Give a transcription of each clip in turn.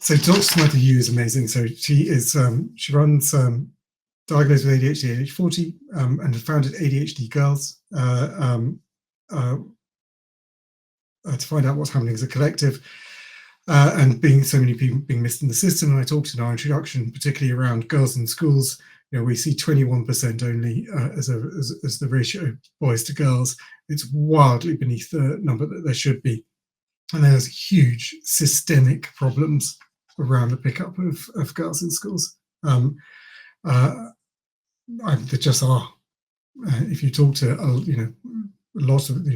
So Dr. Samantha Hiew is amazing. So she runs diagnosed with ADHD at age 40 and founded ADHD Girls to find out what's happening as a collective. And being so many people being missed in the system, and I talked in our introduction, particularly around girls in schools. We see 21% only as the ratio of boys to girls. It's wildly beneath the number that there should be, and there's huge systemic problems around the pickup of girls in schools. There just are. If you talk to lots of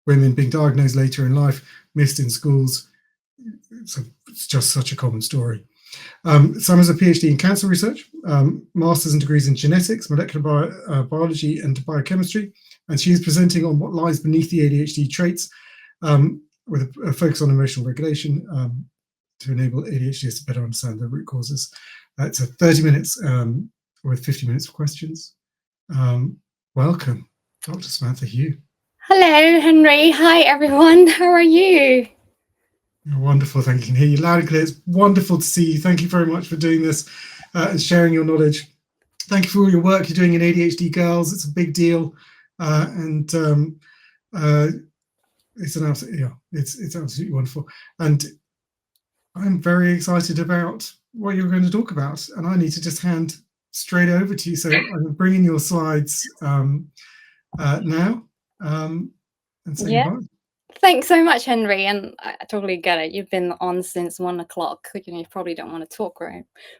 women being diagnosed later in life, missed in schools, it's just such a common story. Sam has a PhD in cancer research, masters and degrees in genetics, molecular biology, and biochemistry, and she is presenting on what lies beneath the ADHD traits, with a focus on emotional regulation to enable ADHDers to better understand the root causes. It's 30 minutes with 50 minutes for questions. Welcome, Dr. Samantha Hiew. Hello, Henry. Hi, everyone. How are you? You're wonderful. Thank you. I can hear you loud and clear. It's wonderful to see you. Thank you very much for doing this and sharing your knowledge. Thank you for all your work you're doing in ADHD Girls. It's a big deal, and it's absolutely wonderful. And I'm very excited about what you're going to talk about. And I need to just hand straight over to you. So I'm bringing your slides now and saying hi. Thanks so much, Henry. And I totally get it. You've been on since 1 o'clock. You probably don't want to talk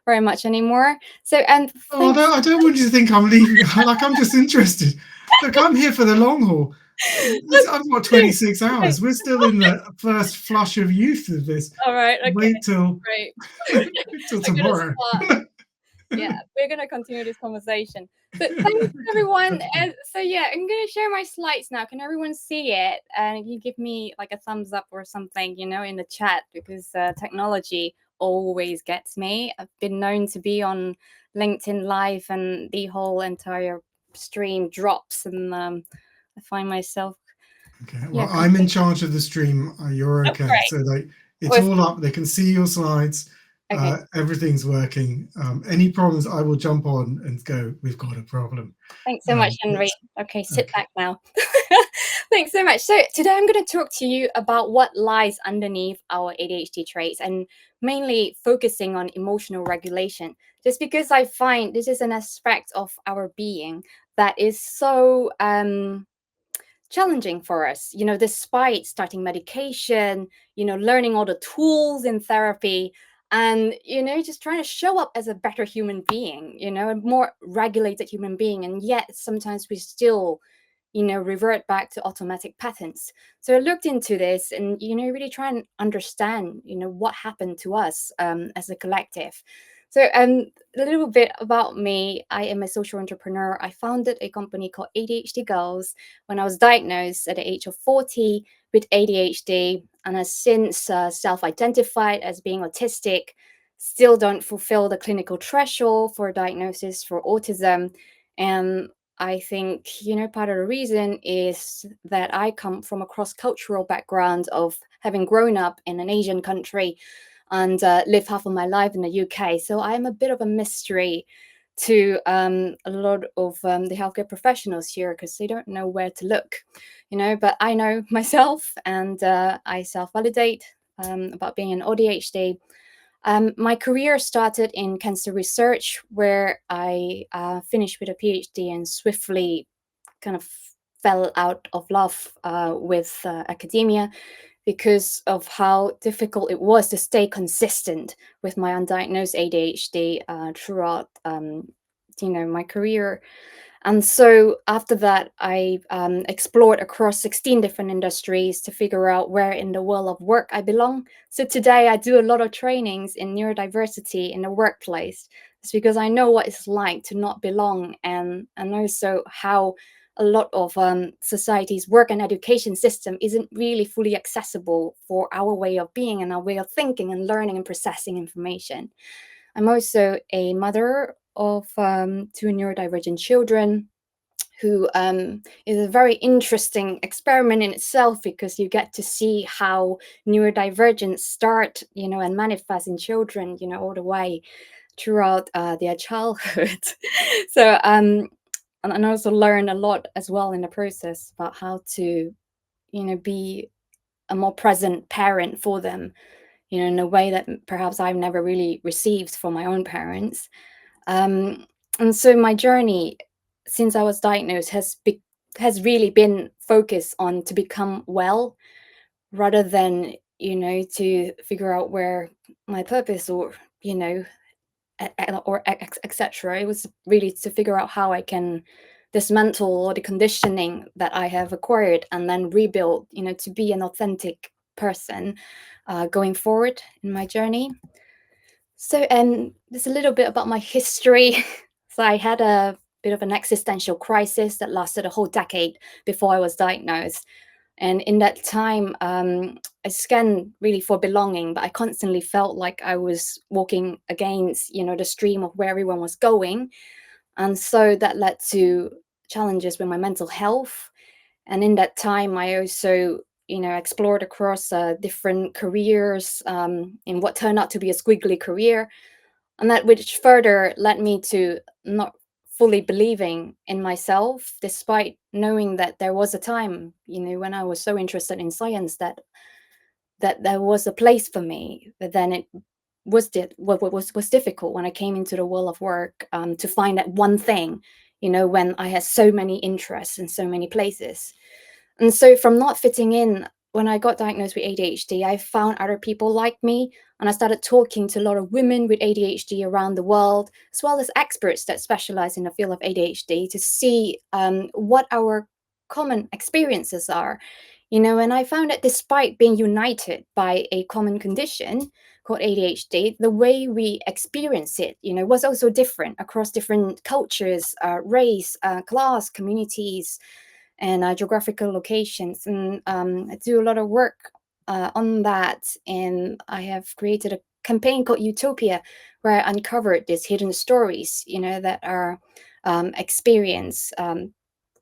very much anymore. So, and I don't want you to think I'm leaving. Like, I'm just interested. Look, I'm here for the long haul. I've got 26 hours. We're still in the first flush of youth of this. All right. Okay. Wait till tomorrow. Yeah, we're going to continue this conversation. But thanks, everyone. So yeah, I'm going to share my slides now. Can everyone see it? And you give me like a thumbs up or something, in the chat, because technology always gets me. I've been known to be on LinkedIn Live and the whole entire stream drops, and I find myself. Okay, well, I'm in charge of the stream. You're okay. Oh, so it's all up. They can see your slides. Okay. Everything's working. Any problems, I will jump on and go, we've got a problem. Thanks so much, Henry. Okay, sit back now. Thanks so much. So today I'm going to talk to you about what lies underneath our ADHD traits, and mainly focusing on emotional regulation, just because I find this is an aspect of our being that is so challenging for us, despite starting medication, learning all the tools in therapy, and just trying to show up as a better human being, a more regulated human being, and yet sometimes we still revert back to automatic patterns. So I looked into this and really try and understand what happened to us as a collective. So a little bit about me. I am a social entrepreneur. I founded a company called ADHD Girls when I was diagnosed at the age of 40 with ADHD, and has since self-identified as being autistic. Still don't fulfill the clinical threshold for diagnosis for autism. And I think, part of the reason is that I come from a cross-cultural background of having grown up in an Asian country and lived half of my life in the UK. So I am a bit of a mystery to a lot of the healthcare professionals here, because they don't know where to look, but I know myself, and I self-validate about being an ADHD. My career started in cancer research, where I finished with a PhD and swiftly kind of fell out of love with academia, because of how difficult it was to stay consistent with my undiagnosed ADHD throughout, my career. And so after that, I explored across 16 different industries to figure out where in the world of work I belong. So today I do a lot of trainings in neurodiversity in the workplace. It's because I know what it's like to not belong, and also how a lot of society's work and education system isn't really fully accessible for our way of being and our way of thinking and learning and processing information. I'm also a mother of 2 neurodivergent children who is a very interesting experiment in itself, because you get to see how neurodivergence start, and manifest in children, all the way throughout their childhood. So and also learn a lot as well in the process about how to, be a more present parent for them, in a way that perhaps I've never really received from my own parents. And so my journey since I was diagnosed has really been focused on to become well, rather than, to figure out where my purpose, or, or etc. It was really to figure out how I can dismantle all the conditioning that I have acquired, and then rebuild, to be an authentic person going forward in my journey. So, there's a little bit about my history. So, I had a bit of an existential crisis that lasted a whole decade before I was diagnosed. And in that time, I scanned really for belonging, but I constantly felt like I was walking against, the stream of where everyone was going. And so that led to challenges with my mental health. And in that time, I also, explored across different careers, in what turned out to be a squiggly career, and that which further led me to not fully believing in myself, despite knowing that there was a time, when I was so interested in science, that there was a place for me. But then it was difficult when I came into the world of work, to find that one thing, when I had so many interests in so many places. And so from not fitting in, when I got diagnosed with ADHD, I found other people like me, and I started talking to a lot of women with ADHD around the world, as well as experts that specialize in the field of ADHD, to see what our common experiences are. And I found that despite being united by a common condition called ADHD, the way we experience it, was also different across different cultures, race, class, communities, and geographical locations. And I do a lot of work on that. And I have created a campaign called Utopia, where I uncovered these hidden stories, that are experienced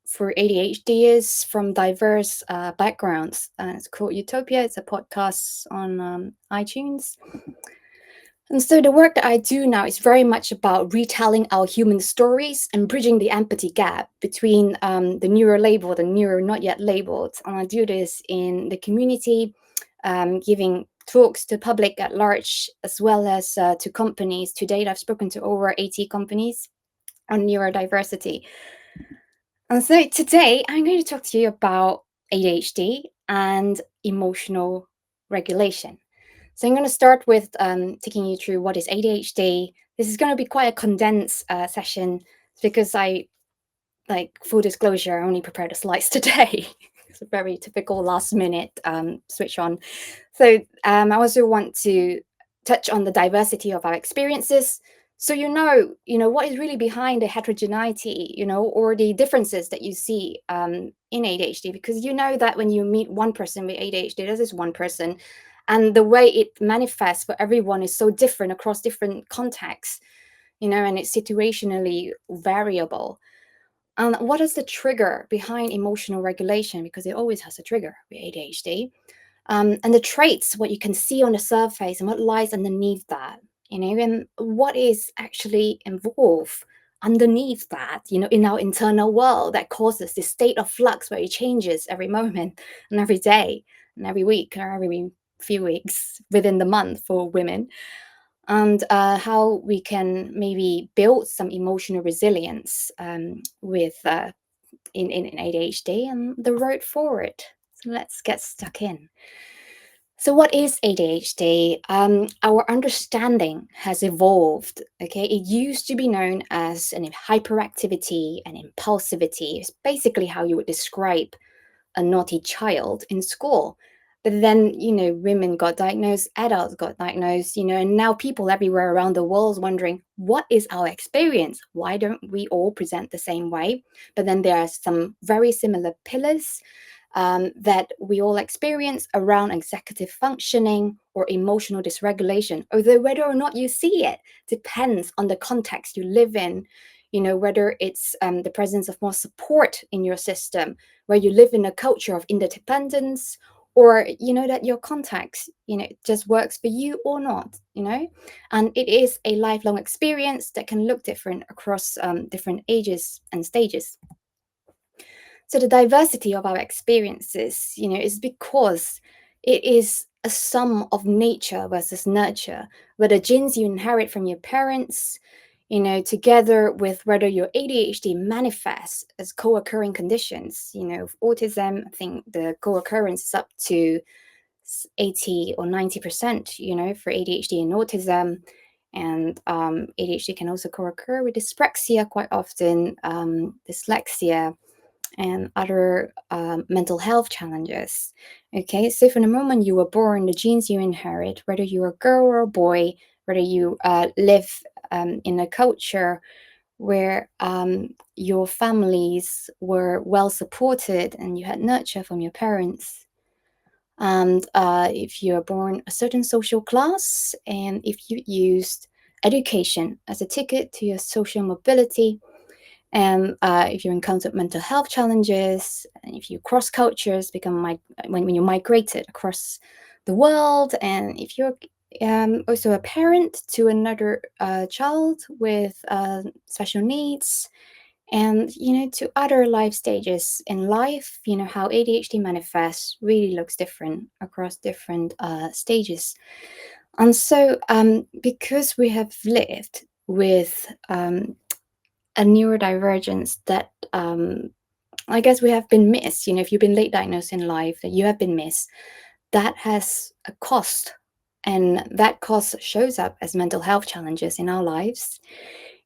for ADHDers from diverse backgrounds. It's called Utopia. It's a podcast on iTunes. And so the work that I do now is very much about retelling our human stories and bridging the empathy gap between the neuro-labeled and neuro-not yet labeled. And I do this in the community, giving talks to public at large, as well as to companies. To date, I've spoken to over 80 companies on neurodiversity. And so today I'm going to talk to you about ADHD and emotional regulation. So I'm going to start with taking you through what is ADHD. This is going to be quite a condensed session, because full disclosure, I only prepared the slides today. It's a very typical last minute switch on. So I also want to touch on the diversity of our experiences. So what is really behind the heterogeneity, or the differences that you see in ADHD, because that when you meet one person with ADHD, this is one person, and the way it manifests for everyone is so different across different contexts, and it's situationally variable. And what is the trigger behind emotional regulation? Because it always has a trigger with ADHD. And the traits, what you can see on the surface, and what lies underneath that, and what is actually involved underneath that, in our internal world, that causes this state of flux where it changes every moment and every day and every week, or every few weeks within the month for women. And how we can maybe build some emotional resilience with in ADHD, and the road forward. So let's get stuck in. So what is ADHD? Our understanding has evolved. Okay, it used to be known as an hyperactivity and impulsivity. It's basically how you would describe a naughty child in school. But then, women got diagnosed, adults got diagnosed, and now people everywhere around the world is wondering, what is our experience? Why don't we all present the same way? But then there are some very similar pillars that we all experience around executive functioning or emotional dysregulation, although whether or not you see it depends on the context you live in, whether it's the presence of more support in your system, where you live in a culture of interdependence, or that your context just works for you or not. And it is a lifelong experience that can look different across different ages and stages. So the diversity of our experiences is because it is a sum of nature versus nurture, where the genes you inherit from your parents, together with whether your ADHD manifests as co-occurring conditions. Autism, I think the co-occurrence is up to 80 or 90%, for ADHD and autism. And ADHD can also co-occur with dyspraxia quite often, dyslexia, and other mental health challenges. Okay, so from the moment you were born, the genes you inherit, whether you're a girl or a boy, whether you live in a culture where your families were well supported and you had nurture from your parents, and if you're born a certain social class, and if you used education as a ticket to your social mobility, and if you encountered mental health challenges, and if you cross cultures, when you migrated across the world, and if you're also a parent to another child with special needs, and to other life stages in life, how ADHD manifests really looks different across different stages. And so because we have lived with a neurodivergence that I guess we have been missed, if you've been late diagnosed in life, that you have been missed, that has a cost. And that cost shows up as mental health challenges in our lives.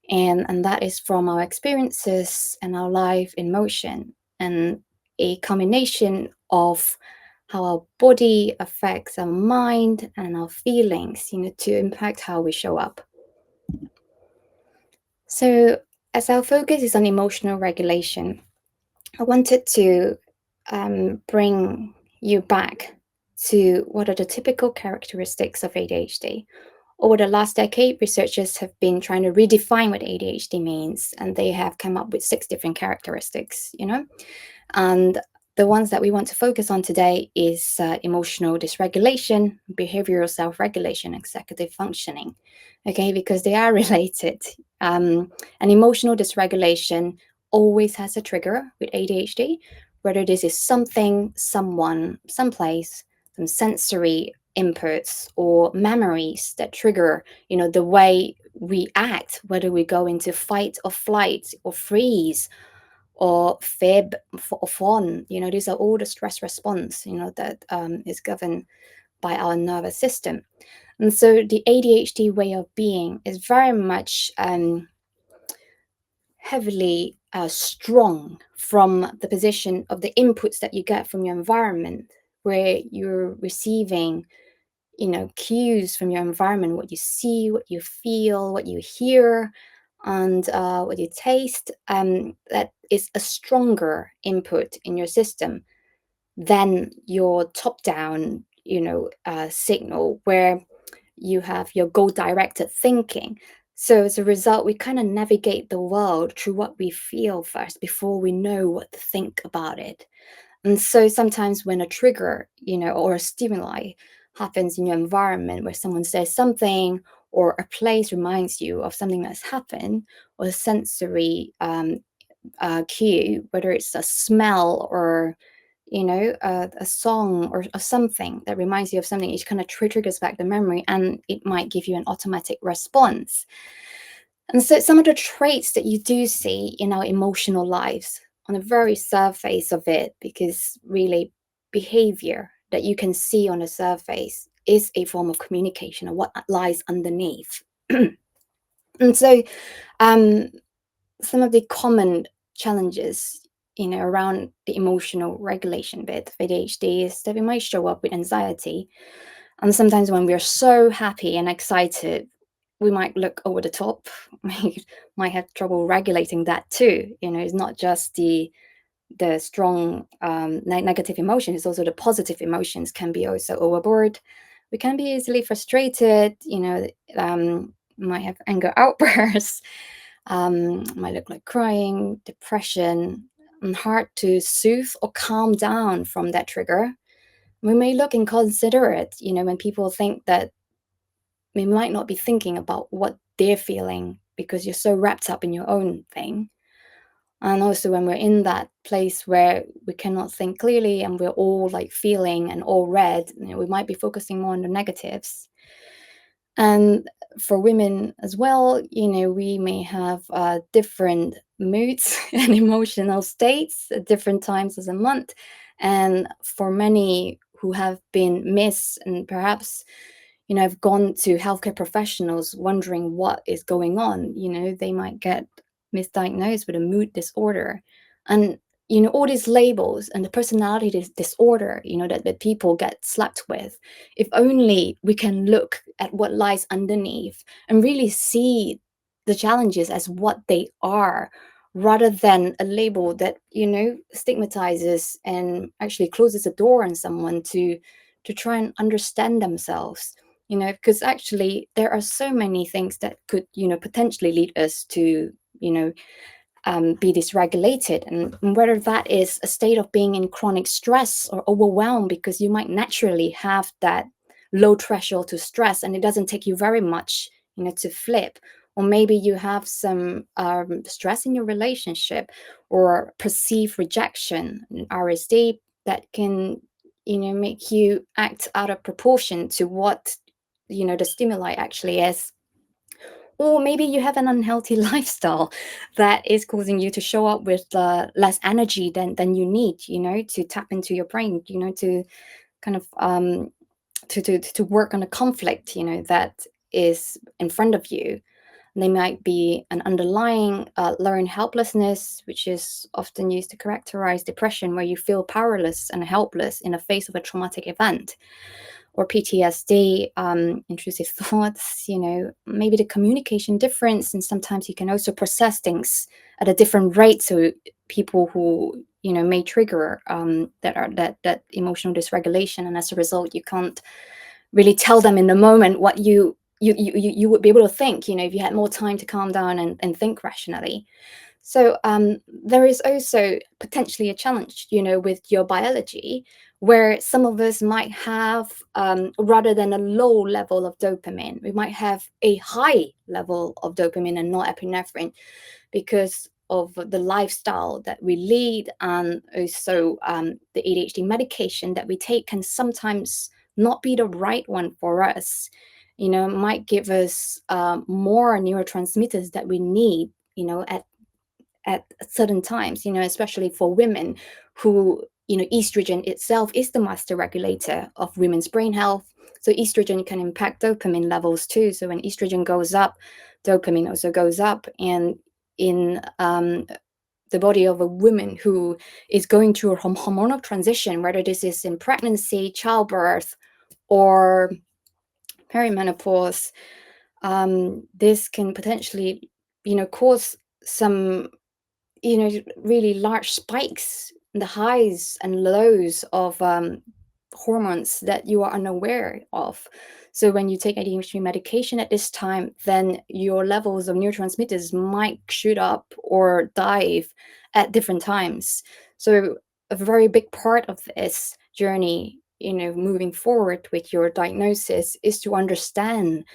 And that is from our experiences and our life in motion, and a combination of how our body affects our mind and our feelings, to impact how we show up. So, as our focus is on emotional regulation, I wanted to bring you back to what are the typical characteristics of ADHD. Over the last decade, researchers have been trying to redefine what ADHD means, and they have come up with 6 different characteristics, And the ones that we want to focus on today is emotional dysregulation, behavioral self-regulation, executive functioning, okay, because they are related. And emotional dysregulation always has a trigger with ADHD, whether this is something, someone, someplace, some sensory inputs or memories that trigger, the way we act, whether we go into fight or flight or freeze or fib or fawn. These are all the stress response, that is governed by our nervous system. And so the ADHD way of being is very much heavily strong from the position of the inputs that you get from your environment, where you're receiving cues from your environment, what you see, what you feel, what you hear, and what you taste, that is a stronger input in your system than your top-down signal, where you have your goal-directed thinking. So as a result, we kind of navigate the world through what we feel first before we know what to think about it. And so sometimes when a trigger, or a stimuli happens in your environment, where someone says something, or a place reminds you of something that's happened, or a sensory cue, whether it's a smell or a song or something that reminds you of something, it kind of triggers back the memory, and it might give you an automatic response. And so some of the traits that you do see in our emotional lives on the very surface of it, because really behavior that you can see on the surface is a form of communication of what lies underneath. And so some of the common challenges around the emotional regulation bit of ADHD is that we might show up with anxiety, and sometimes when we're so happy and excited, we might look over the top. We might have trouble regulating that too. It's not just the strong negative emotions, it's also the positive emotions can be also overboard. We can be easily frustrated, might have anger outbursts. Might look like crying, depression, and hard to soothe or calm down from that trigger. We may look inconsiderate, when people think that we might not be thinking about what they're feeling because you're so wrapped up in your own thing. And also when we're in that place where we cannot think clearly and we're all like feeling and all red, we might be focusing more on the negatives. And for women as well, we may have different moods and emotional states at different times of the month. And for many who have been missed and perhaps, have gone to healthcare professionals wondering what is going on, they might get misdiagnosed with a mood disorder. And all these labels and the personality disorder, that people get slapped with, if only we can look at what lies underneath and really see the challenges as what they are, rather than a label that stigmatizes and actually closes the door on someone to try and understand themselves. Because actually there are so many things that could potentially lead us to be dysregulated, and whether that is a state of being in chronic stress or overwhelmed, because you might naturally have that low threshold to stress and it doesn't take you very much to flip. Or maybe you have some stress in your relationship or perceived rejection, RSD, that can make you act out of proportion to what the stimuli actually is. Or maybe you have an unhealthy lifestyle that is causing you to show up with less energy than you need, to tap into your brain, to kind of to work on a conflict, that is in front of you. They might be an underlying learned helplessness, which is often used to characterize depression, where you feel powerless and helpless in the face of a traumatic event. Or PTSD, intrusive thoughts, maybe the communication difference. And sometimes you can also process things at a different rate. So people who, may trigger that emotional dysregulation. And as a result, you can't really tell them in the moment what you would be able to think, if you had more time to calm down and think rationally. So there is also potentially a challenge, with your biology, where some of us might have, rather than a low level of dopamine, we might have a high level of dopamine and not epinephrine, because of the lifestyle that we lead, and also the ADHD medication that we take can sometimes not be the right one for us. Might give us more neurotransmitters that we need, at certain times, especially for women who, estrogen itself is the master regulator of women's brain health. So estrogen can impact dopamine levels too. So when estrogen goes up, dopamine also goes up. And in the body of a woman who is going through a hormonal transition, whether this is in pregnancy, childbirth, or perimenopause, this can potentially, cause some really large spikes in the highs and lows of hormones that you are unaware of. So when you take ADHD medication at this time, then your levels of neurotransmitters might shoot up or dive at different times. So a very big part of this journey, moving forward with your diagnosis, is to understand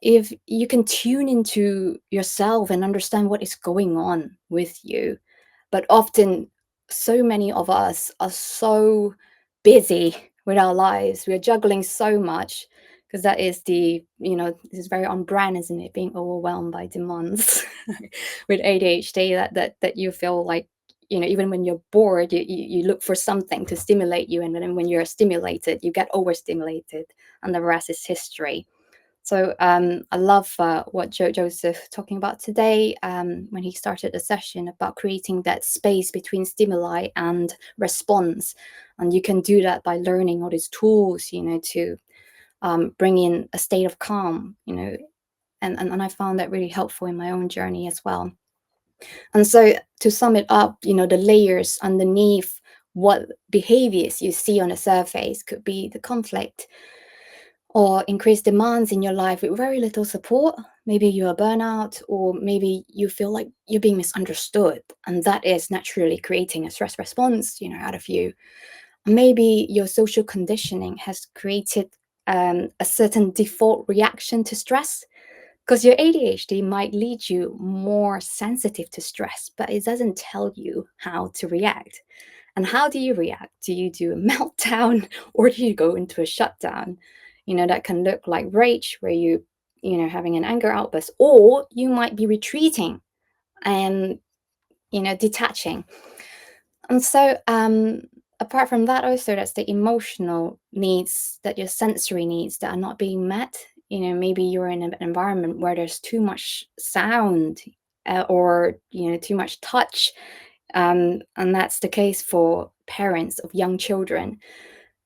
if you can tune into yourself and understand what is going on with you. But often, so many of us are so busy with our lives. We're juggling so much, because that is this is very on brand, isn't it? Being overwhelmed by demands with ADHD, that you feel like, even when you're bored, you look for something to stimulate you. And then when you're stimulated, you get overstimulated, and the rest is history. So I love what Joseph talking about today, when he started the session about creating that space between stimuli and response. And you can do that by learning all these tools, to bring in a state of calm, and I found that really helpful in my own journey as well. And so to sum it up, the layers underneath what behaviors you see on the surface could be the conflict or increased demands in your life with very little support. Maybe you're burnout, or maybe you feel like you're being misunderstood, and that is naturally creating a stress response, out of you. Maybe your social conditioning has created a certain default reaction to stress, because your ADHD might lead you more sensitive to stress, but it doesn't tell you how to react. And how do you react? Do you do a meltdown, or do you go into a shutdown? That can look like rage, where having an anger outburst, or you might be retreating and, detaching. And so, apart from that, also, that's the emotional needs, that your sensory needs that are not being met. Maybe you're in an environment where there's too much sound, or, too much touch. And that's the case for parents of young children.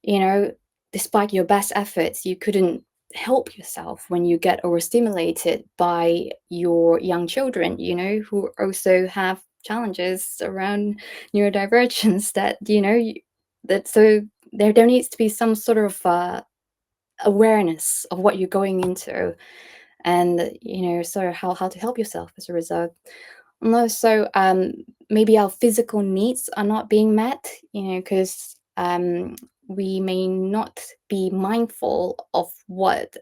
You know, Despite your best efforts, you couldn't help yourself when you get overstimulated by your young children, who also have challenges around neurodivergence, that, that so there needs to be some sort of awareness of what you're going into, and, sort of how to help yourself as a result. And also, maybe our physical needs are not being met, because we may not be mindful of what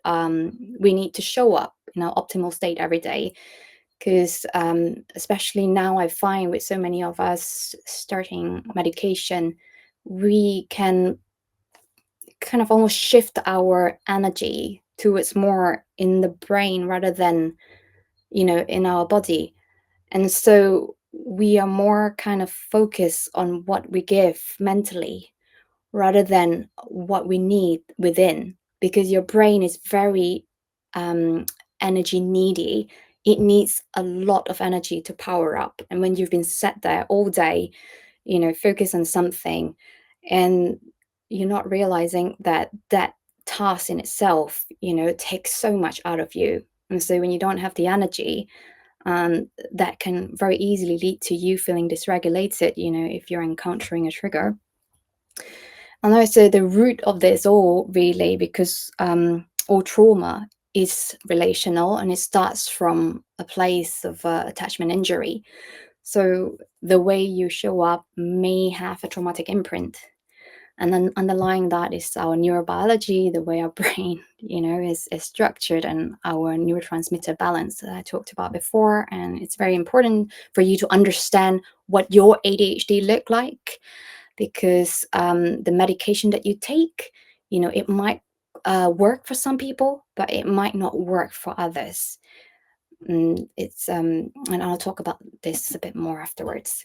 we need to show up in our optimal state every day. Because especially now, I find with so many of us starting medication, we can kind of almost shift our energy towards more in the brain rather than, in our body. And so we are more kind of focused on what we give mentally rather than what we need within, because your brain is very energy needy. It needs a lot of energy to power up. And when you've been sat there all day, focus on something, and you're not realizing that that task in itself, takes so much out of you. And so when you don't have the energy, that can very easily lead to you feeling dysregulated, if you're encountering a trigger. And also the root of this all, really, because all trauma is relational, and it starts from a place of attachment injury. So the way you show up may have a traumatic imprint. And then underlying that is our neurobiology, the way our brain, is structured, and our neurotransmitter balance that I talked about before. And it's very important for you to understand what your ADHD look like, because the medication that you take, it might work for some people, but it might not work for others. And I'll talk about this a bit more afterwards.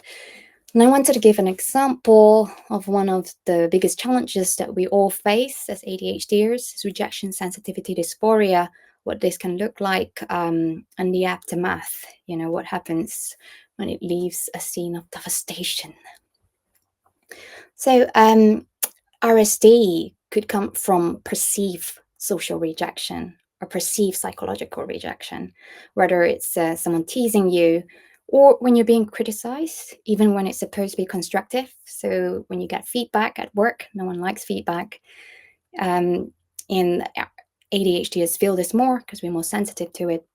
And I wanted to give an example of one of the biggest challenges that we all face as ADHDers, is rejection, sensitivity, dysphoria, what this can look like, and the aftermath, what happens when it leaves a scene of devastation. So RSD could come from perceived social rejection or perceived psychological rejection, whether it's someone teasing you, or when you're being criticized, even when it's supposed to be constructive. So when you get feedback at work, no one likes feedback. In ADHDers feel this more because we're more sensitive to it.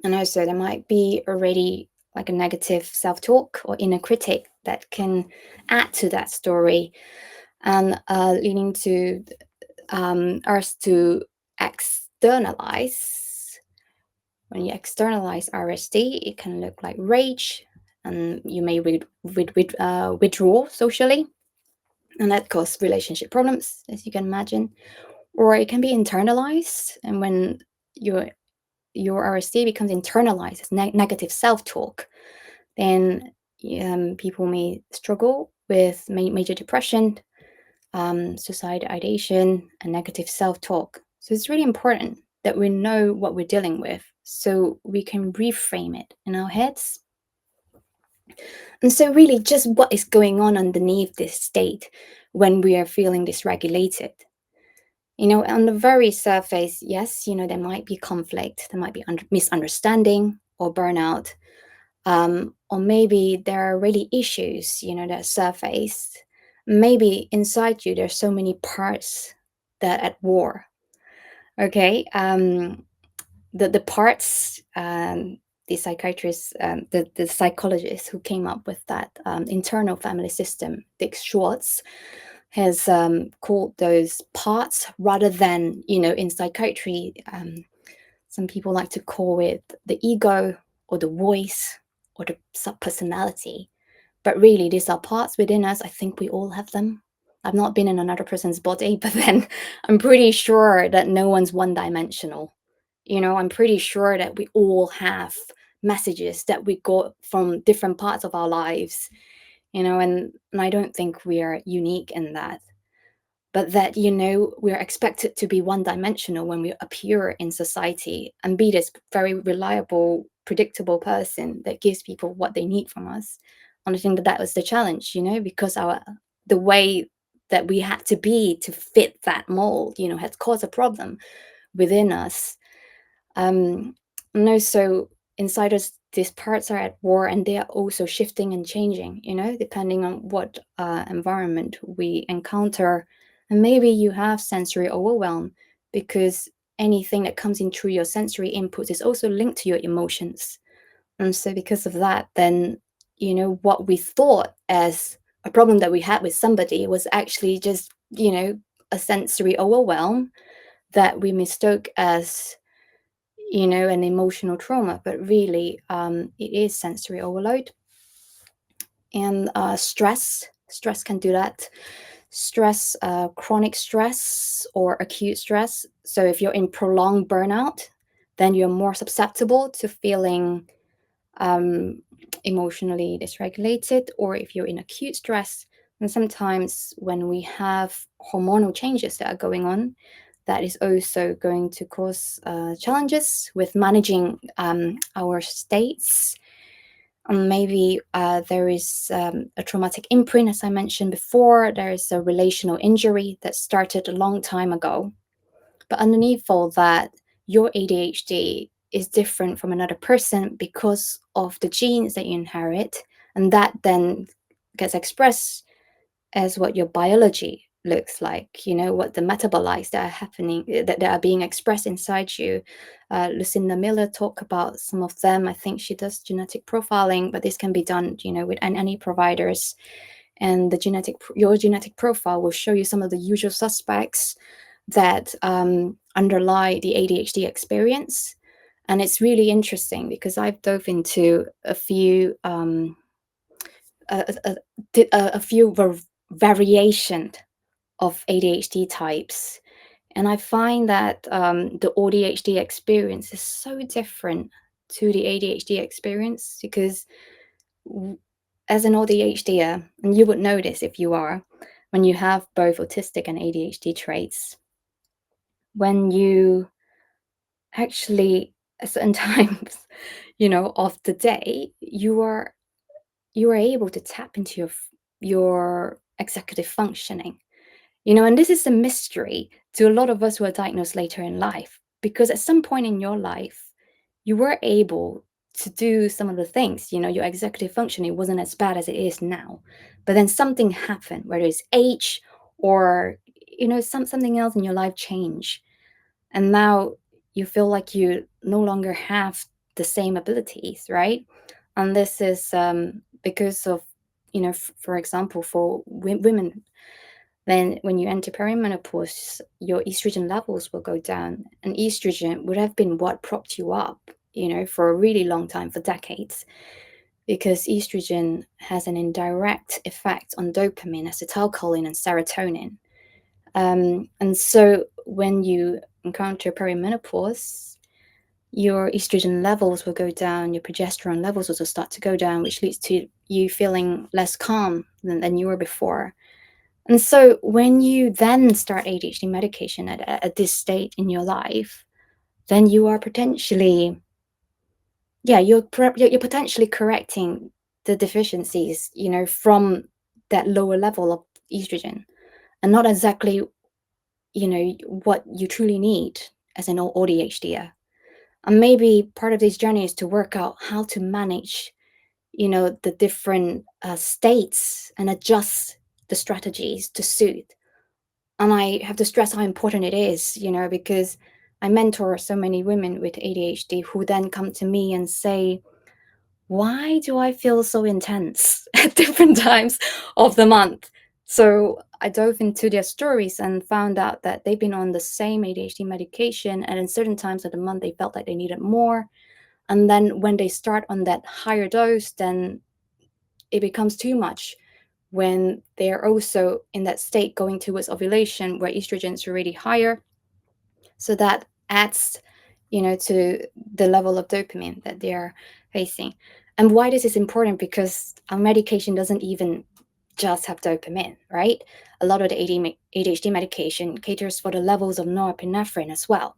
And also there might be already like a negative self-talk or inner critic that can add to that story, and leading to us to externalize. When you externalize RSD, it can look like rage, and you may withdraw socially, and that causes relationship problems, as you can imagine. Or it can be internalized, and when your RSD becomes internalized as negative self-talk, then people may struggle with major depression, suicide ideation, and negative self-talk. So it's really important that we know what we're dealing with so we can reframe it in our heads. And so really just what is going on underneath this state when we are feeling dysregulated. On the very surface, yes, there might be conflict, there might be misunderstanding or burnout, or maybe there are really issues, that surface. Maybe inside you, there's so many parts that at war. Okay. The parts, the psychiatrists, the psychologist who came up with that internal family system, Dick Schwartz, has called those parts, rather than, in psychiatry, some people like to call it the ego or the voice or the subpersonality. But really, these are parts within us. I think we all have them. I've not been in another person's body, but then I'm pretty sure that no one's one dimensional. I'm pretty sure that we all have messages that we got from different parts of our lives, and I don't think we are unique in that. But that, we're expected to be one dimensional when we appear in society and be this very reliable, predictable person that gives people what they need from us. And I think that was the challenge, because the way that we had to be to fit that mold, had caused a problem within us. No, so inside us, these parts are at war, and they are also shifting and changing, depending on what environment we encounter. And maybe you have sensory overwhelm because anything that comes in through your sensory inputs is also linked to your emotions. And so because of that, then, what we thought as a problem that we had with somebody was actually just, a sensory overwhelm that we mistook as, an emotional trauma, but really it is sensory overload. And stress can do that. Stress, chronic stress or acute stress. So if you're in prolonged burnout, then you're more susceptible to feeling emotionally dysregulated. Or if you're in acute stress, and sometimes when we have hormonal changes that are going on, that is also going to cause challenges with managing our states. And maybe there is a traumatic imprint, as I mentioned before. There is a relational injury that started a long time ago. But underneath all that, your ADHD is different from another person because of the genes that you inherit. And that then gets expressed as what your biology looks like, what the metabolites that are happening, that are being expressed inside you. Lucinda Miller talked about some of them. I think she does genetic profiling, but this can be done, with any providers. And your genetic profile will show you some of the usual suspects that underlie the ADHD experience. And it's really interesting because I've dove into a few a few variation of ADHD types. And I find that the ADHD experience is so different to the ADHD experience because as an ADHDer, and you would know this if you are, when you have both autistic and ADHD traits, when you actually, at certain times, of the day, you are able to tap into your executive functioning. And this is a mystery to a lot of us who are diagnosed later in life, because at some point in your life, you were able to do some of the things, your executive functioning wasn't as bad as it is now. But then something happened, whether it's age or, something else in your life change. And now you feel like you no longer have the same abilities, right? And this is because of, for example, for women, then when you enter perimenopause, your estrogen levels will go down. And estrogen would have been what propped you up, for a really long time, for decades, because estrogen has an indirect effect on dopamine, acetylcholine, and serotonin. And so when you encounter perimenopause, your estrogen levels will go down, your progesterone levels will start to go down, which leads to you feeling less calm than you were before. And so when you then start ADHD medication at this state in your life, then you are potentially, you're potentially correcting the deficiencies, from that lower level of estrogen, and not exactly, what you truly need as an ADHDer. And maybe part of this journey is to work out how to manage, the different states and adjust the strategies to suit. And I have to stress how important it is, because I mentor so many women with ADHD who then come to me and say, why do I feel so intense at different times of the month? So I dove into their stories and found out that they've been on the same ADHD medication, and in certain times of the month they felt like they needed more. And then when they start on that higher dose, then it becomes too much when they're also in that state going towards ovulation where estrogen is already higher. So that adds, to the level of dopamine that they're facing. And why this is important, because our medication doesn't even just have dopamine, right? A lot of the ADHD medication caters for the levels of norepinephrine as well.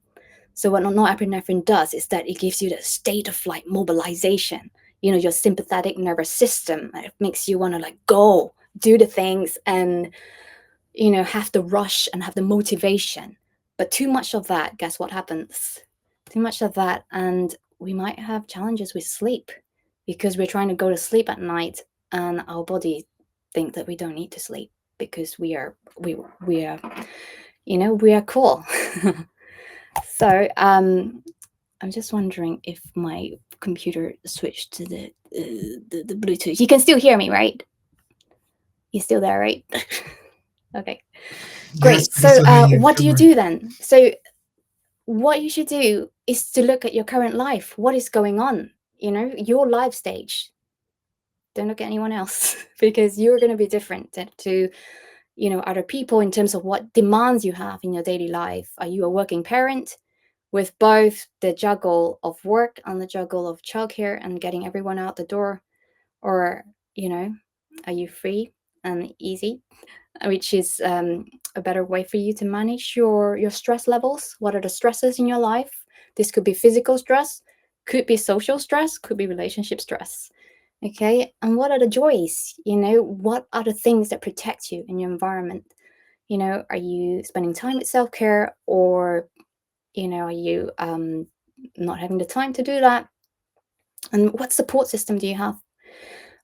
So what norepinephrine does is that it gives you the state of like mobilization, your sympathetic nervous system. It makes you want to like go do the things and, have the rush and have the motivation. But too much of that, guess what happens? Too much of that, and we might have challenges with sleep because we're trying to go to sleep at night and our body think that we don't need to sleep because we are cool. So I'm just wondering if my computer switched to the Bluetooth. You can still hear me, right? You're still there, right? Okay, great. Yes, I can So still hear you. what do Don't you worry. do then? So what you should do is to look at your current life. What is going on? Your life stage. Don't look at anyone else because you're going to be different to other people in terms of what demands you have in your daily life. Are you a working parent with both the juggle of work and the juggle of childcare and getting everyone out the door? Or, are you free and easy, which is a better way for you to manage your stress levels? What are the stresses in your life? This could be physical stress, could be social stress, could be relationship stress. Okay, and what are the joys? What are the things that protect you in your environment? Are you spending time with self-care, or are you not having the time to do that? And what support system do you have?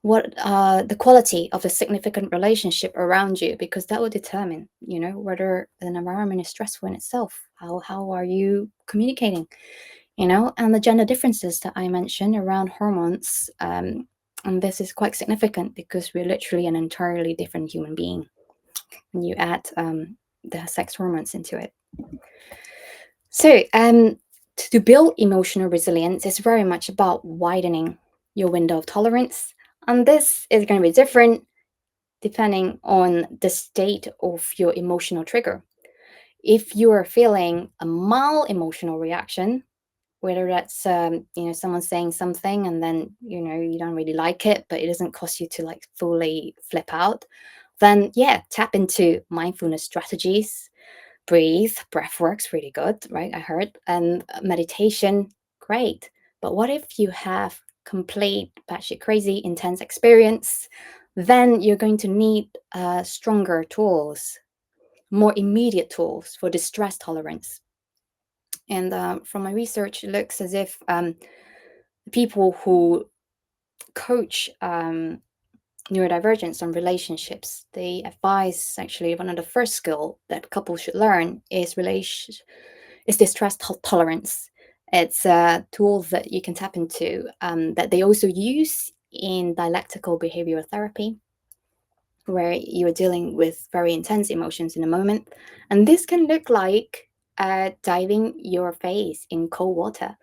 What the quality of the significant relationship around you, because that will determine whether an environment is stressful in itself. How are you communicating? And the gender differences that I mentioned around hormones, and this is quite significant because we're literally an entirely different human being when you add the sex hormones into it. So to build emotional resilience is very much about widening your window of tolerance, and this is going to be different depending on the state of your emotional trigger. If you are feeling a mild emotional reaction, whether that's someone saying something and then you don't really like it, but it doesn't cause you to like fully flip out, then yeah, tap into mindfulness strategies. Breath works really good, right? I heard. And meditation, great. But what if you have complete batshit crazy intense experience? Then you're going to need stronger tools, more immediate tools for distress tolerance. And from my research, it looks as if people who coach neurodivergence on relationships, they advise actually one of the first skill that couples should learn is distress tolerance. It's a tool that you can tap into that they also use in dialectical behavioral therapy, where you're dealing with very intense emotions in a moment. And this can look like diving your face in cold water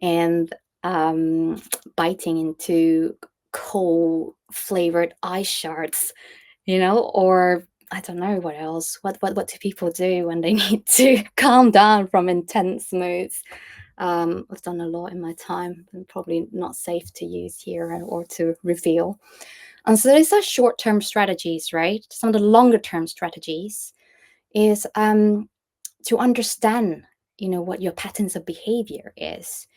and biting into coal flavored ice shards, or I don't know what else. What do people do when they need to calm down from intense moods? I've done a lot in my time, and probably not safe to use here or to reveal. And so these are short-term strategies, right? Some of the longer-term strategies is to understand, what your patterns of behavior is.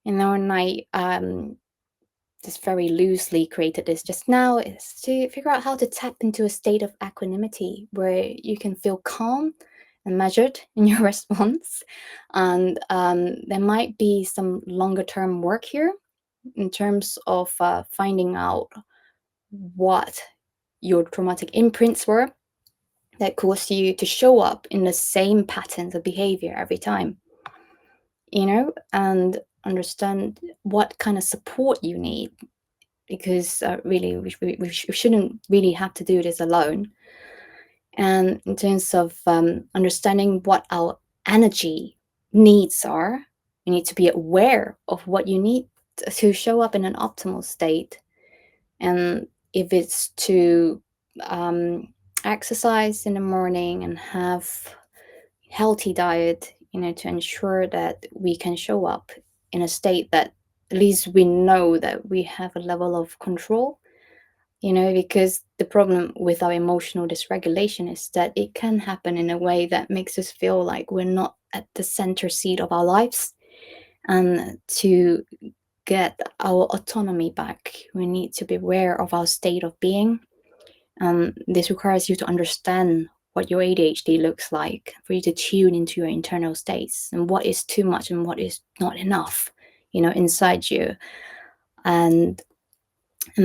And I just very loosely created this just now, is to figure out how to tap into a state of equanimity where you can feel calm and measured in your response. And there might be some longer term work here in terms of finding out what your traumatic imprints were that caused you to show up in the same patterns of behavior every time. and understand what kind of support you need, because really we shouldn't really have to do this alone. And in terms of understanding what our energy needs are, you need to be aware of what you need to show up in an optimal state. And if it's to um, exercise in the morning and have healthy diet, to ensure that we can show up in a state that at least we know that we have a level of control, because the problem with our emotional dysregulation is that it can happen in a way that makes us feel like we're not at the center seat of our lives. And to get our autonomy back, we need to be aware of our state of being. This requires you to understand what your ADHD looks like, for you to tune into your internal states and what is too much and what is not enough, inside you. And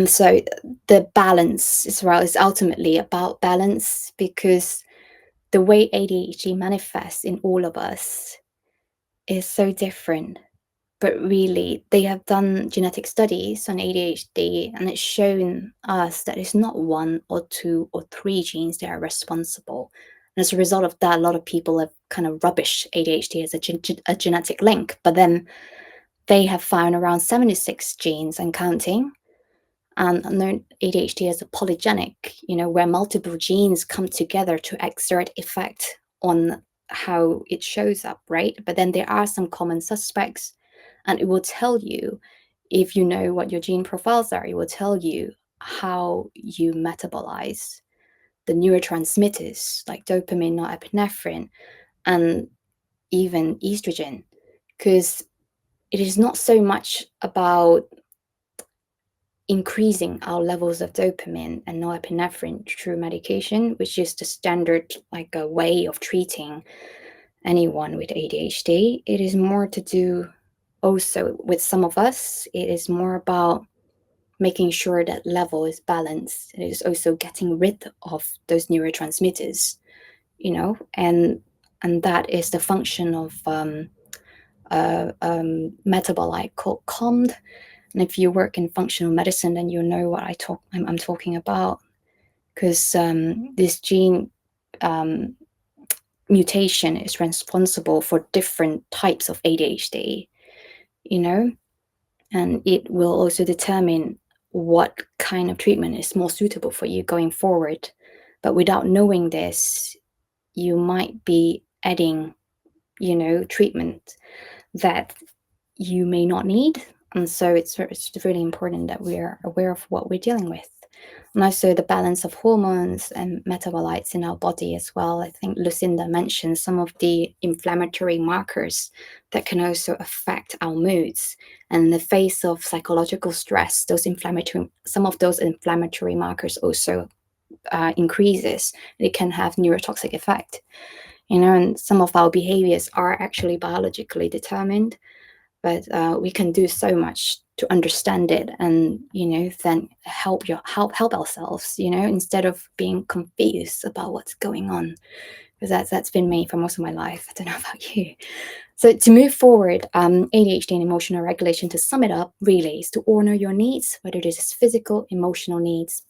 so the balance as well is ultimately about balance, because the way ADHD manifests in all of us is so different. But really, they have done genetic studies on ADHD, and it's shown us that it's not one or two or three genes that are responsible. And as a result of that, a lot of people have kind of rubbished ADHD as a genetic link. But then they have found around 76 genes and counting, and known ADHD as a polygenic, where multiple genes come together to exert effect on how it shows up, right? But then there are some common suspects, and it will tell you, if you know what your gene profiles are, it will tell you how you metabolize the neurotransmitters like dopamine, norepinephrine, and even estrogen. Because it is not so much about increasing our levels of dopamine and norepinephrine through medication, which is the standard like a way of treating anyone with ADHD. It is more to do also with some of us. It is more about making sure that level is balanced. It is also getting rid of those neurotransmitters, and that is the function of metabolite called COMD. And if you work in functional medicine, then you know what I'm talking about, because this gene mutation is responsible for different types of ADHD, and it will also determine what kind of treatment is more suitable for you going forward. But without knowing this, you might be adding, treatment that you may not need. And so it's really important that we're aware of what we're dealing with. And also the balance of hormones and metabolites in our body as well. I think Lucinda mentioned some of the inflammatory markers that can also affect our moods. And in the face of psychological stress, some of those inflammatory markers also increases. It can have neurotoxic effect. And some of our behaviors are actually biologically determined, but we can do so much to understand it, and then help ourselves, instead of being confused about what's going on, because that's been me for most of my life. I don't know about you. So to move forward, ADHD and emotional regulation, to sum it up, really is to honor your needs, whether this is physical, emotional needs,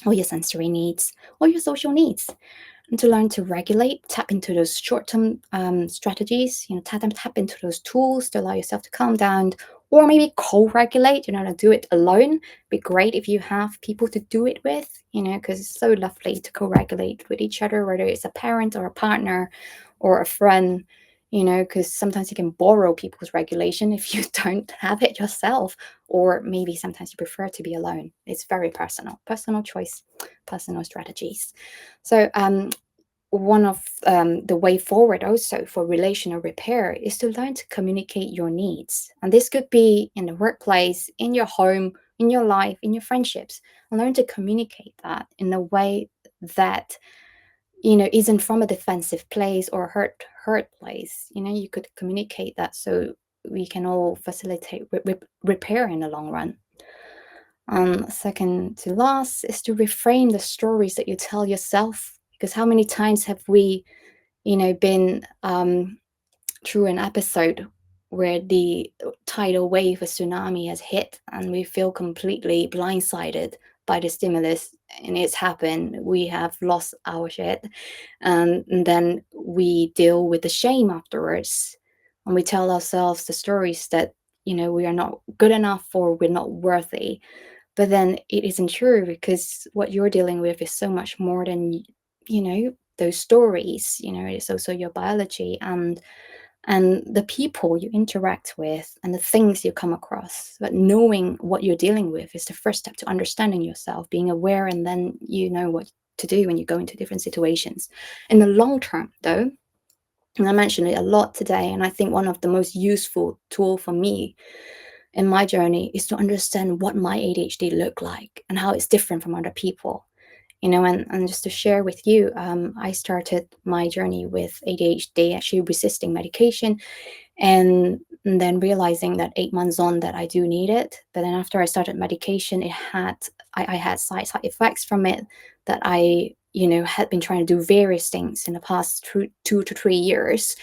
or your sensory needs, or your social needs. And to learn to regulate, tap into those short-term strategies, tap into those tools to allow yourself to calm down, or maybe co-regulate, to do it alone. It'd be great if you have people to do it with, because it's so lovely to co-regulate with each other, whether it's a parent or a partner or a friend, because sometimes you can borrow people's regulation if you don't have it yourself, or maybe sometimes you prefer to be alone. It's very personal choice, personal strategies. So one of the way forward also for relational repair is to learn to communicate your needs. And this could be in the workplace, in your home, in your life, in your friendships. And learn to communicate that in a way that isn't from a defensive place or hurt place. You could communicate that so we can all facilitate repair in the long run. Second to last is to reframe the stories that you tell yourself, because how many times have we been through an episode where the tidal wave of tsunami has hit and we feel completely blindsided by the stimulus, and it's happened. We have lost our shit, and then we deal with the shame afterwards, and we tell ourselves the stories that, you know, we are not good enough or we're not worthy. But then it isn't true, because what you're dealing with is so much more than, you know, those stories. You know, it's also your biology and the people you interact with and the things you come across. But knowing what you're dealing with is the first step to understanding yourself, being aware, and then you know what to do when you go into different situations. In the long term, though, and I mentioned it a lot today, and I think one of the most useful tool for me in my journey is to understand what my ADHD look like and how it's different from other people. You know, and just to share with you, I started my journey with ADHD actually resisting medication, and then realizing that 8 months on that I do need it. But then after I started medication, I had side effects from it that I, you know, had been trying to do various things in the past 2 to 3 years,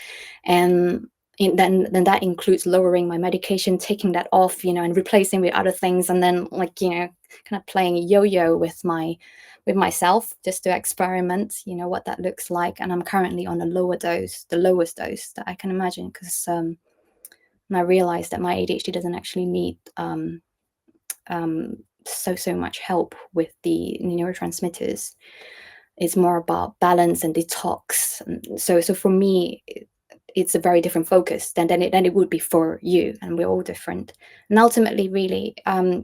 and then that includes lowering my medication, taking that off, you know, and replacing with other things, and then, like, you know, kind of playing yo-yo with myself just to experiment, you know, what that looks like. And I'm currently on a lower dose, the lowest dose that I can imagine, because and I realized that my ADHD doesn't actually need so much help with the neurotransmitters. It's more about balance and detox. So for me, it's a very different focus than it would be for you, and we're all different. And ultimately, really,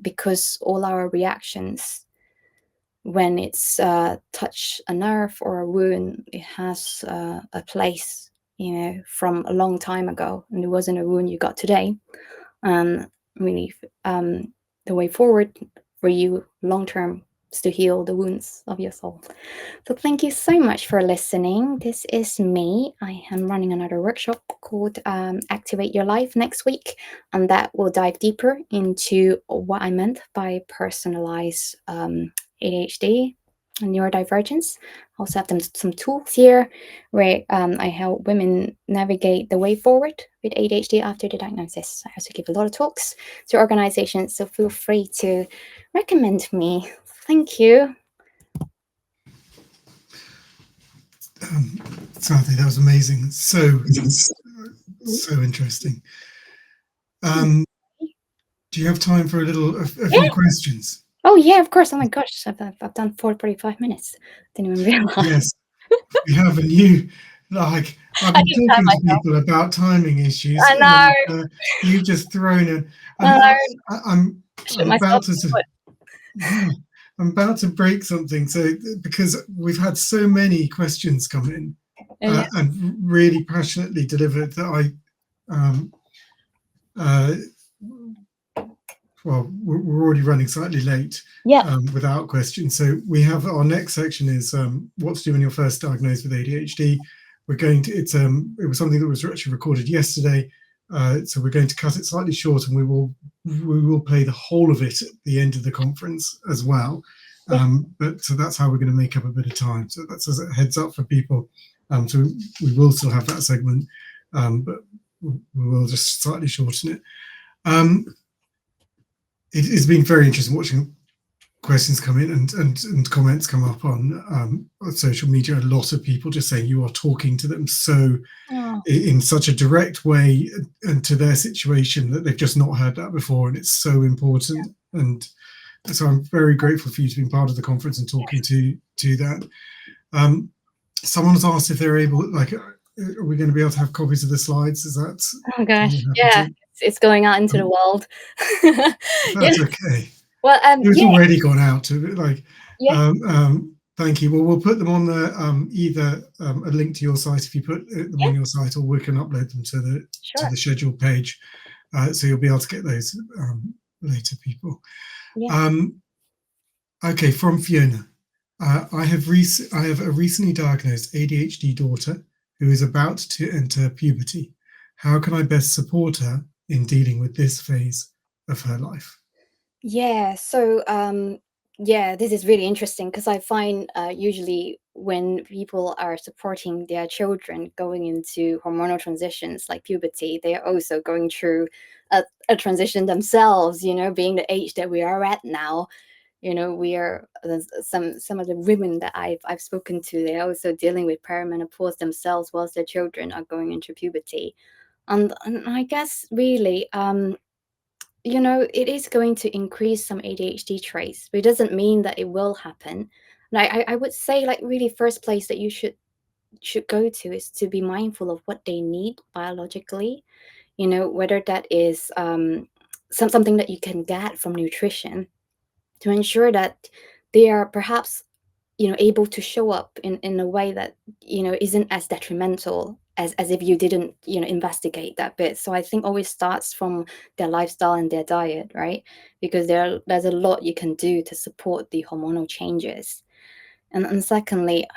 because all our reactions, when it's touch a nerve or a wound, it has a place, you know, from a long time ago, and it wasn't a wound you got today. And really, the way forward for you long term is to heal the wounds of your soul. So thank you so much for listening. This is me. I am running another workshop called Activate Your Life next week, and that will dive deeper into what I meant by personalized ADHD and neurodivergence. I also have some tools here where I help women navigate the way forward with ADHD after the diagnosis. I also give a lot of talks to organizations, so feel free to recommend me. Thank you. Samantha, that was amazing. So interesting. Do you have time for a few questions? Oh yeah, of course. Oh my gosh, I've done 45 minutes. Didn't even realize. Yes, we have a new, like, I've been talking to people about timing issues. I know. And, you've just thrown a. I'm about to. Yeah, I'm about to break something. So because we've had so many questions come in and really passionately delivered that well, we're already running slightly late without questions. So we have our next section is what to do when you're first diagnosed with ADHD. We're going to, it was something that was actually recorded yesterday. So we're going to cut it slightly short, and we will play the whole of it at the end of the conference as well. But so that's how we're going to make up a bit of time. So that's as a heads up for people. So we will still have that segment, but we will just slightly shorten it. It's been very interesting watching questions come in and comments come up on social media. A lot of people just saying you are talking to them so in such a direct way and to their situation that they've just not heard that before, and it's so important. And so I'm very grateful for you to be part of the conference and talking to that. Someone has asked if they're able, like, are we going to be able to have copies of the slides? Is that? Oh gosh, yeah, it's going out into the world. That's okay. Well, it's already gone out to like. Yeah. Thank you. Well, we'll put them on the either a link to your site if you put them on your site, or we can upload them to the scheduled page, so you'll be able to get those later, people. Okay, from Fiona. I have a recently diagnosed ADHD daughter who is about to enter puberty. How can I best support her in dealing with this phase of her life? Yeah, so this is really interesting, because I find usually when people are supporting their children going into hormonal transitions like puberty, they are also going through a transition themselves, being the age that we are at now. We are some of the women that I've spoken to, they're also dealing with perimenopause themselves whilst their children are going into puberty. And I guess really, it is going to increase some ADHD traits, but it doesn't mean that it will happen. And I would say, like, really first place that you should go to is to be mindful of what they need biologically, whether that is something that you can get from nutrition to ensure that they are perhaps able to show up in a way that isn't as detrimental as if you didn't investigate that bit. So I think always starts from their lifestyle and their diet, right? Because there's a lot you can do to support the hormonal changes. And secondly,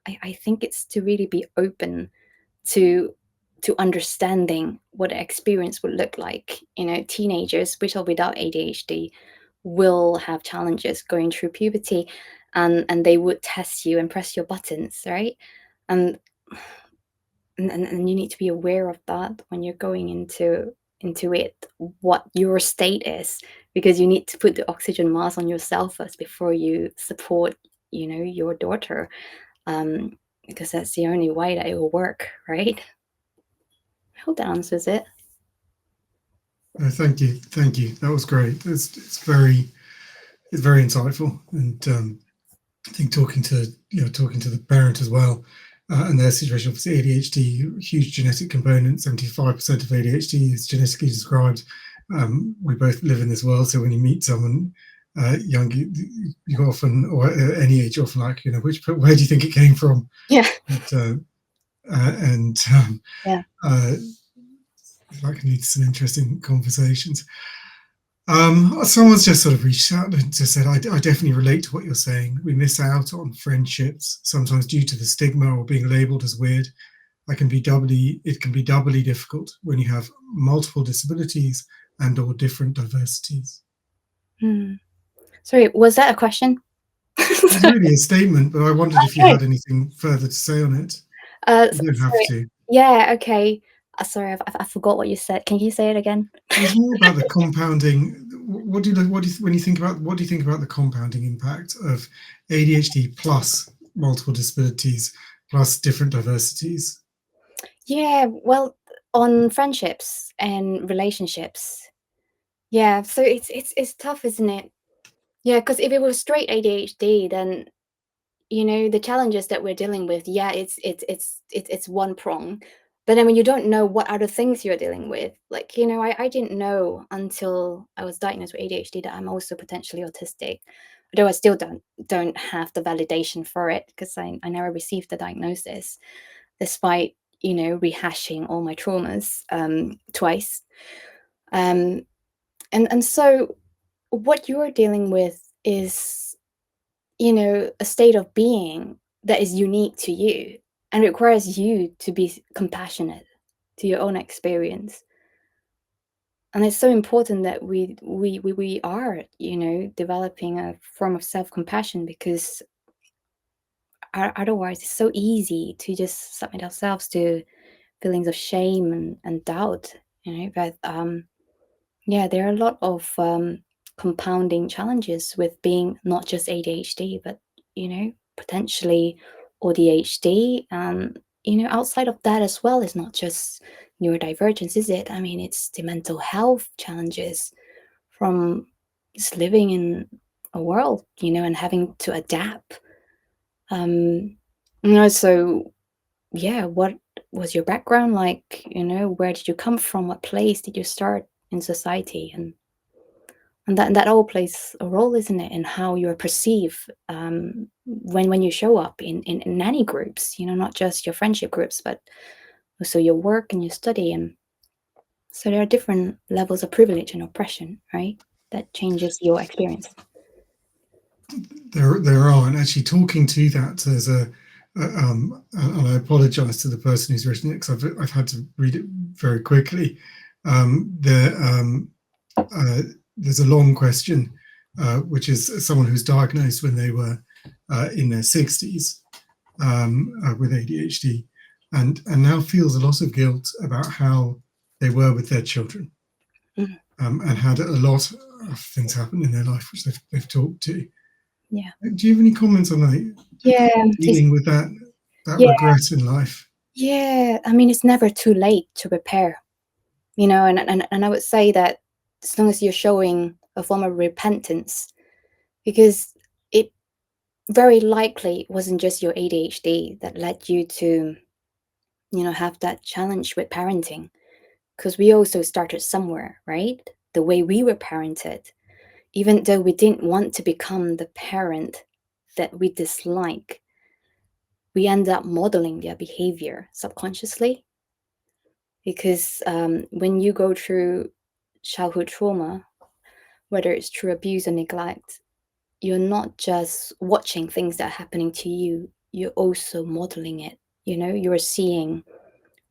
I think it's to really be open to understanding what the experience would look like. Teenagers with or without ADHD will have challenges going through puberty, and they would test you and press your buttons, right? And you need to be aware of that when you're going into it, what your state is, because you need to put the oxygen mask on yourself first before you support your daughter, because that's the only way that it will work, right? I hope that answers it. Thank you. That was great. It's very insightful, and I think talking to the parent as well, and their situation. Obviously, ADHD, huge genetic component. 75% of ADHD is genetically described. We both live in this world, so when you meet someone young, you often, or at any age, often like, where do you think it came from? Yeah. Yeah. That can lead to some interesting conversations. Someone's just sort of reached out and just said, I definitely relate to what you're saying. We miss out on friendships, sometimes due to the stigma or being labeled as weird. It can be doubly difficult when you have multiple disabilities and or different diversities. Sorry, was that a question? It's really a statement, but I wondered if you had anything further to say on it. You don't have to. Yeah, okay. Sorry, I forgot what you said. Can you say it again? It was more about the compounding. What do you think about the compounding impact of ADHD plus multiple disabilities plus different diversities? Yeah, well, on friendships and relationships. Yeah, so it's tough, isn't it? Yeah, because if it was straight ADHD, then the challenges that we're dealing with, yeah, it's one prong. But then when you don't know what other things you're dealing with, like, I didn't know until I was diagnosed with ADHD that I'm also potentially autistic, although I still don't have the validation for it, because I never received the diagnosis, despite rehashing all my traumas twice. And so what you're dealing with is a state of being that is unique to you and requires you to be compassionate to your own experience. And it's so important that we are, developing a form of self-compassion, because otherwise it's so easy to just submit ourselves to feelings of shame and doubt, but yeah, there are a lot of compounding challenges with being not just ADHD, but potentially ADHD. Outside of that as well, it's not just neurodivergence, is it? I mean, it's the mental health challenges from just living in a world, and having to adapt. So yeah, what was your background like? Where did you come from? What place did you start in society? And that all plays a role, isn't it, in how you're perceived when you show up in any groups, not just your friendship groups, but also your work and your study. And so there are different levels of privilege and oppression, right? That changes your experience. There are, and actually talking to that, there's and I apologize to the person who's written it, because I've had to read it very quickly. There's a long question, which is someone who's diagnosed when they were in their 60s, with ADHD, and now feels a lot of guilt about how they were with their children, and had a lot of things happen in their life which they've talked to. Yeah. Do you have any comments on that? Yeah. Dealing with that Yeah. regret in life? Yeah. I mean, it's never too late to repair, you know, and I would say that as long as you're showing a form of repentance, because it very likely wasn't just your ADHD that led you to, you know, have that challenge with parenting, because we also started somewhere, right? The way we were parented, even though we didn't want to become the parent that we dislike, we end up modeling their behavior subconsciously. Because when you go through childhood trauma, whether it's through abuse or neglect, you're not just watching things that are happening to you, you're also modeling it. You know, you're seeing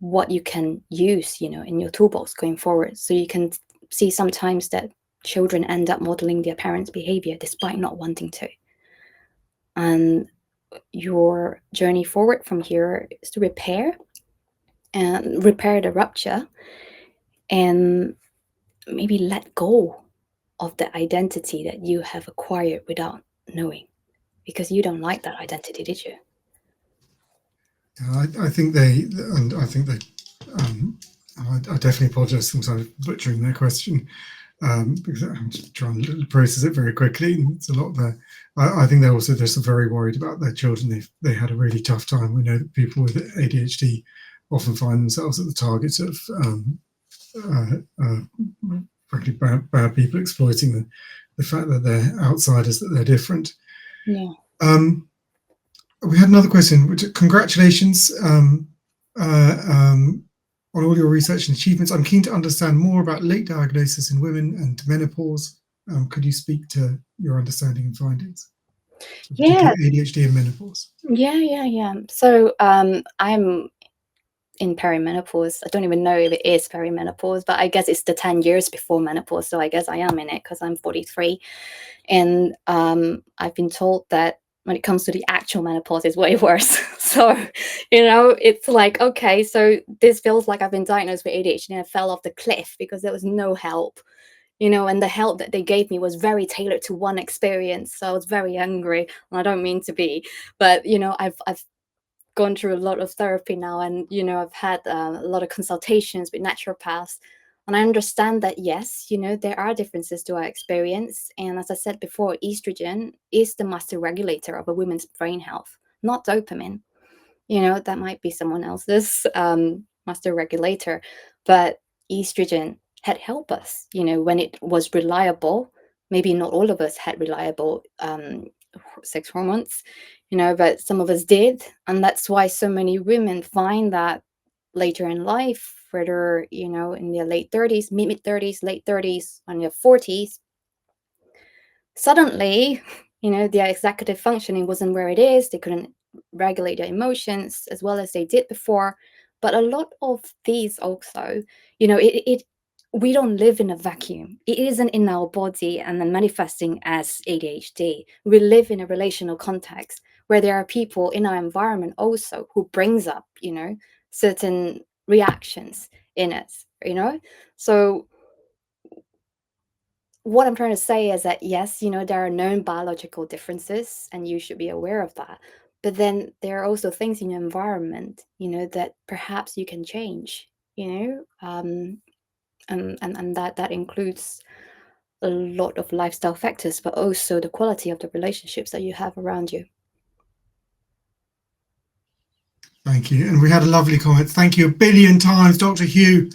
what you can use, you know, in your toolbox going forward. So you can see sometimes that children end up modeling their parents' behavior despite not wanting to. And your journey forward from here is to repair the rupture, and maybe let go of the identity that you have acquired without knowing, because you don't like that identity, did you? I think I definitely apologize sometimes butchering their question, because I'm just trying to process it very quickly. It's a lot there. I think they're also just very worried about their children. They had a really tough time. We know that people with ADHD often find themselves at the target of frankly bad people exploiting the fact that they're outsiders, that they're different. Yeah. We had another question, which congratulations on all your research and achievements. I'm keen to understand more about late diagnosis in women and menopause. Could you speak to your understanding and findings? So Yeah. particularly ADHD and menopause. Yeah. So I'm in perimenopause. I don't even know if it is perimenopause, but I guess it's the 10 years before menopause. So I guess I am in it because I'm 43. And I've been told that when it comes to the actual menopause, it's way worse. So, you know, it's like, okay, so this feels like I've been diagnosed with ADHD and I fell off the cliff because there was no help, you know, and the help that they gave me was very tailored to one experience. So I was very angry, and I don't mean to be, but, you know, I've gone through a lot of therapy now, and, you know, I've had a lot of consultations with naturopaths, and I understand that, yes, you know, there are differences to our experience. And as I said before, estrogen is the master regulator of a woman's brain health, not dopamine. You know, that might be someone else's master regulator, but estrogen had helped us, you know, when it was reliable. Maybe not all of us had reliable sex hormones, you know, but some of us did. And that's why so many women find that later in life, whether, you know, in their late 30s, mid 30s, late 30s, on their 40s, suddenly, you know, their executive functioning wasn't where it is. They couldn't regulate their emotions as well as they did before. But a lot of these also, you know, we don't live in a vacuum. It isn't in our body and then manifesting as ADHD. We live in a relational context where there are people in our environment also who brings up, you know, certain reactions in us, you know. So what I'm trying to say is that, yes, you know, there are known biological differences and you should be aware of that. But then there are also things in your environment, you know, that perhaps you can change, you know, and that includes a lot of lifestyle factors, but also the quality of the relationships that you have around you. Thank you. And we had a lovely comment. Thank you a billion times, Dr. Hiew.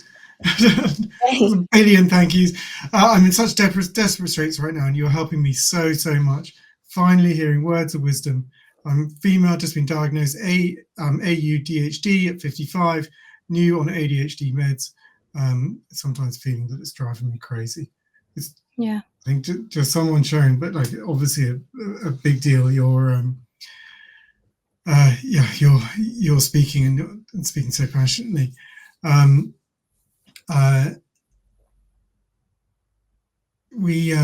A billion thank yous. I'm in such desperate straits right now, and you're helping me so much. Finally hearing words of wisdom. I'm female, just been diagnosed AUDHD at 55, new on ADHD meds, sometimes feeling that it's driving me crazy. Yeah. I think just someone sharing, but like obviously a big deal. You're speaking and speaking so passionately. We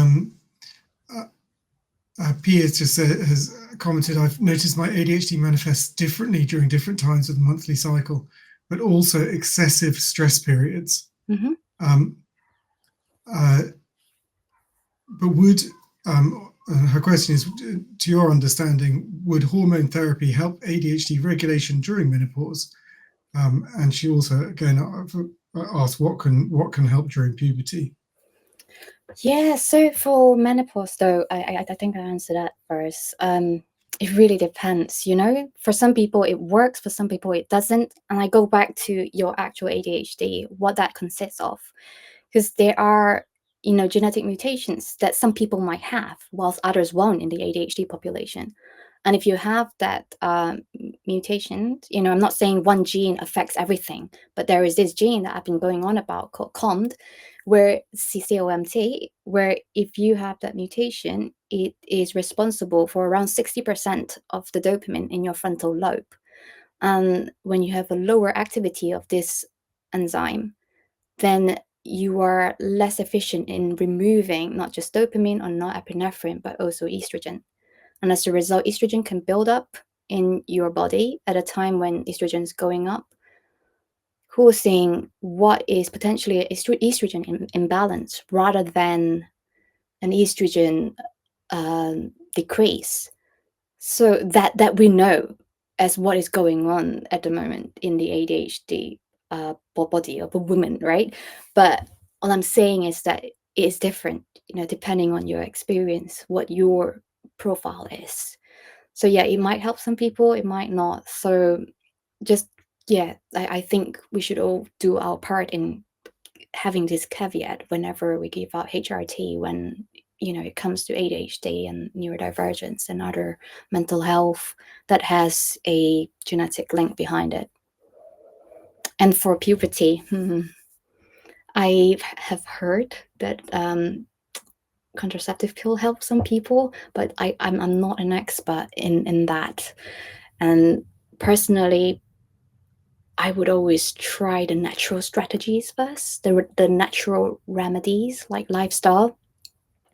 Pia just has commented, I've noticed my ADHD manifests differently during different times of the monthly cycle, but also excessive stress periods. Mm-hmm. But would, her question is, to your understanding, would hormone therapy help ADHD regulation during menopause? And she also, again, asked what can help during puberty? Yeah, so for menopause, though, I think I answered that first. It really depends, you know. For some people it works, for some people it doesn't. And I go back to your actual ADHD, what that consists of, because there are, you know, genetic mutations that some people might have, whilst others won't in the ADHD population. And if you have that mutation, you know, I'm not saying one gene affects everything, but there is this gene that I've been going on about called COMT, where COMT, where if you have that mutation, it is responsible for around 60% of the dopamine in your frontal lobe. And when you have a lower activity of this enzyme, then you are less efficient in removing not just dopamine or norepinephrine, but also estrogen. And as a result, estrogen can build up in your body at a time when estrogen is going up, causing what is potentially an estrogen imbalance rather than an estrogen decrease. So that we know as what is going on at the moment in the ADHD body of a woman, right? But all I'm saying is that it is different, you know, depending on your experience, what your profile is. So yeah, it might help some people, it might not. So just, yeah, I think we should all do our part in having this caveat whenever we give out HRT, when, you know, it comes to ADHD and neurodivergence and other mental health that has a genetic link behind it. And for puberty, I have heard that contraceptive pill helps some people, but I'm not an expert in that. And personally, I would always try the natural strategies first, the natural remedies like lifestyle,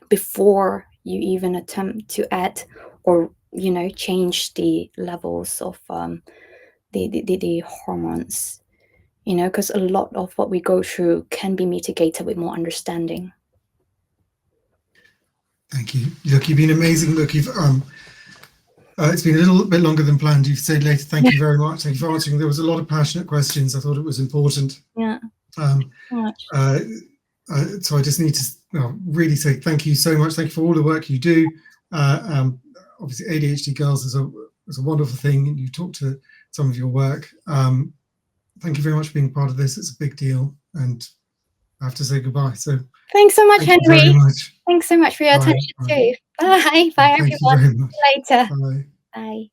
before you even attempt to add or, you know, change the levels of the hormones, you know, because a lot of what we go through can be mitigated with more understanding. Thank you. Look, you've been amazing. Look, you've it's been a little bit longer than planned. You've stayed late. Thank you very much. Thank you for answering. There was a lot of passionate questions. I thought it was important. Yeah. Much. So I just need to really say thank you so much. Thank you for all the work you do. Obviously, ADHD Girls is a wonderful thing. You talked to some of your work. Thank you very much for being part of this. It's a big deal, and I have to say goodbye. So thanks so much, thank Henry. you very much. Thanks so much for your attention too. Bye. Bye, Thank everyone. you very much. See you later. Bye. Bye.